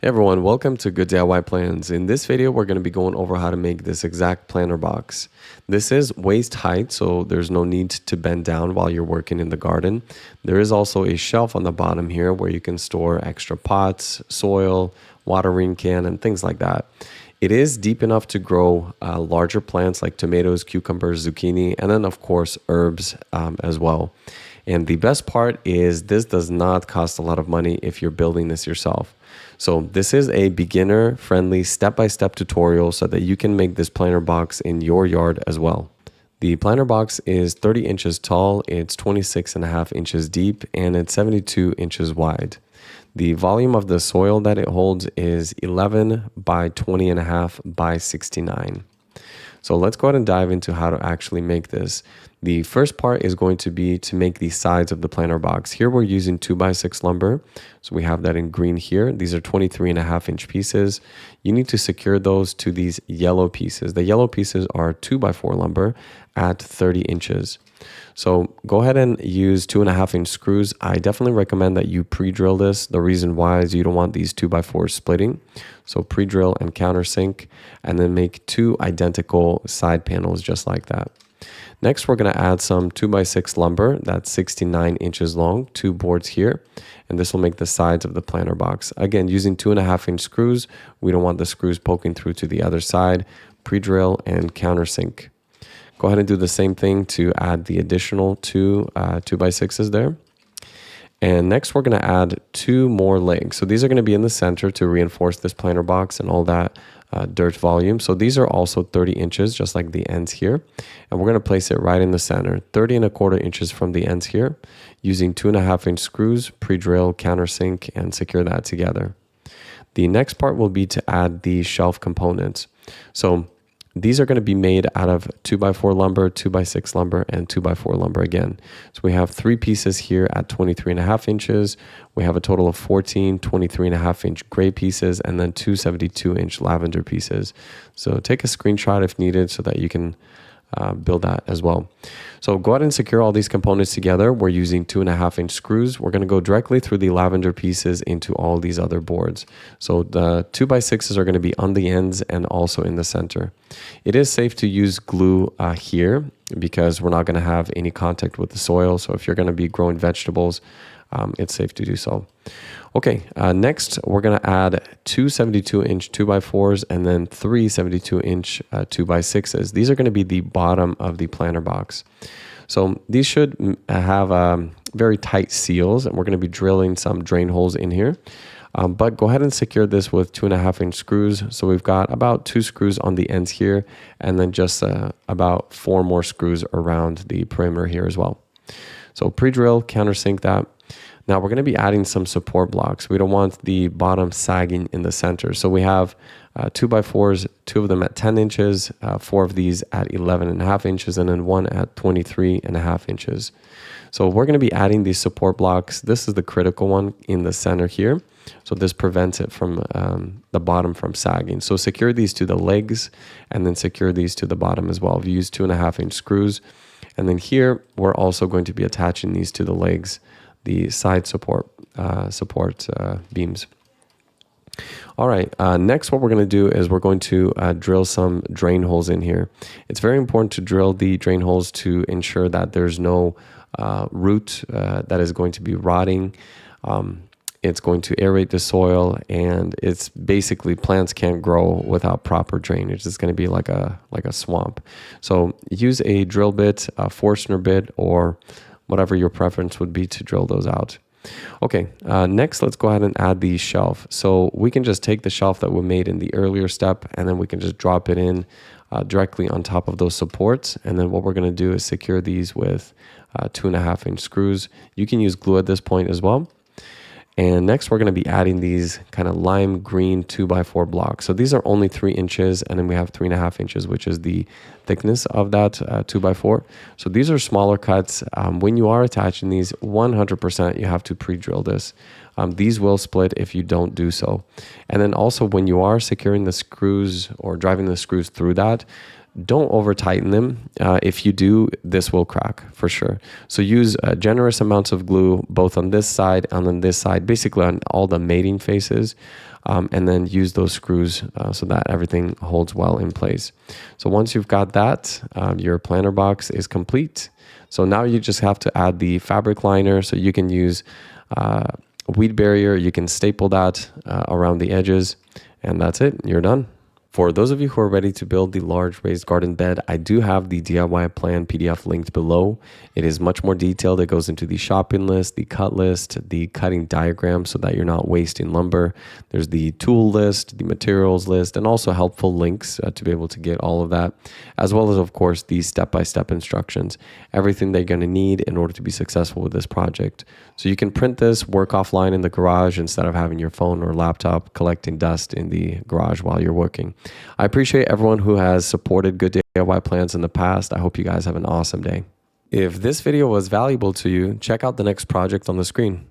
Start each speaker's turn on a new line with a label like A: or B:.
A: Hey everyone, welcome to Good DIY Plans. In this video, we're going to be going over how to make this exact planter box. This is waist height, so there's no need to bend down while you're working in the garden. There is also a shelf on the bottom here where you can store extra pots, soil, watering can, and things like that. It is deep enough to grow larger plants like tomatoes, cucumbers, zucchini, and then of course herbs as well. And the best part is this does not cost a lot of money if you're building this yourself. So this is a beginner-friendly step-by-step tutorial so that you can make this planter box in your yard as well. The planter box is 30 inches tall, it's 26.5 inches deep, and it's 72 inches wide. The volume of the soil that it holds is 11 by 20.5 by 69. So let's go ahead and dive into how to actually make this. The first part is going to be to make the sides of the planter box. Here we're using 2x6 lumber. So we have that in green here. These are 23.5 inch pieces. You need to secure those to these yellow pieces. The yellow pieces are 2x4 lumber at 30 inches. So go ahead and use 2.5 inch screws. I definitely recommend that you pre-drill this. The reason why is you don't want these 2x4s splitting. So pre-drill and countersink, and then make two identical side panels just like that. Next, we're going to add some 2x6 lumber that's 69 inches long, two boards here, and this will make the sides of the planter box. Again, using 2.5 inch screws, we don't want the screws poking through to the other side. Pre-drill and countersink. Go ahead and do the same thing to add the additional two 2x6s there. And next, we're going to add two more legs. So these are going to be in the center to reinforce this planter box and all that dirt volume. So these are also 30 inches, just like the ends here. And we're going to place it right in the center, 30.25 inches from the ends here, using 2.5 inch screws, pre-drill, countersink, and secure that together. The next part will be to add the shelf components. So these are going to be made out of 2x4 lumber, 2x6 lumber, and 2x4 lumber again. So we have three pieces here at 23.5 inches. We have a total of 14 23.5 inch gray pieces, and then two 72 inch lavender pieces. So take a screenshot if needed so that you can build that as well. So go ahead and secure all these components together. We're using 2.5 inch screws. We're going to go directly through the lavender pieces into all these other boards. So the 2x6s are going to be on the ends and also in the center. It is safe to use glue here because we're not going to have any contact with the soil. So if you're going to be growing vegetables, it's safe to do so. Okay, next we're going to add two 72 inch 2x4s and then three 72 inch 2x6s. These are going to be the bottom of the planter box. So these should have very tight seals, and we're going to be drilling some drain holes in here. But go ahead and secure this with 2.5 inch screws. So we've got about 2 screws on the ends here, and then just about 4 more screws around the perimeter here as well. So pre-drill, countersink that. Now we're going to be adding some support blocks. We don't want the bottom sagging in the center. So we have 2x4s, 2 of them at 10 inches, 4 of these at 11.5 inches, and then 1 at 23.5 inches. So we're going to be adding these support blocks. This is the critical one in the center here. So this prevents it from the bottom from sagging. So secure these to the legs and then secure these to the bottom as well. We use 2.5 inch screws. And then here, we're also going to be attaching these to the legs, the side support beams. All right, next what we're going to do is we're going to drill some drain holes in here. It's very important to drill the drain holes to ensure that there's no root that is going to be rotting. It's going to aerate the soil, and it's basically plants can't grow without proper drainage. It's going to be like a swamp. So use a drill bit, a Forstner bit, or whatever your preference would be to drill those out. Okay, next let's go ahead and add the shelf. So we can just take the shelf that we made in the earlier step, and then we can just drop it in directly on top of those supports. And then what we're going to do is secure these with 2.5 inch screws. You can use glue at this point as well. And next we're going to be adding these kind of lime green 2x4 blocks. So these are only 3 inches, and then we have 3.5 inches, which is the thickness of that 2x4. So these are smaller cuts. When you are attaching these, 100% you have to pre-drill this. These will split if you don't do so. And then also when you are securing the screws or driving the screws through that, Don't over tighten them. If you do, this will crack for sure. So use generous amounts of glue, both on this side and on this side, basically on all the mating faces. And then use those screws so that everything holds well in place. So once you've got that, your planter box is complete. So now you just have to add the fabric liner. So you can use a weed barrier. You can staple that around the edges, and that's it. You're done. For those of you who are ready to build the large raised garden bed, I do have the DIY plan PDF linked below. It is much more detailed. It goes into the shopping list, the cut list, the cutting diagram so that you're not wasting lumber. There's the tool list, the materials list, and also helpful links to be able to get all of that, as well as, of course, the step-by-step instructions, everything they're going to need in order to be successful with this project. So you can print this, work offline in the garage instead of having your phone or laptop collecting dust in the garage while you're working. I appreciate everyone who has supported good DIY plans in the past. I hope you guys have an awesome day. If this video was valuable to you, check out the next project on the screen.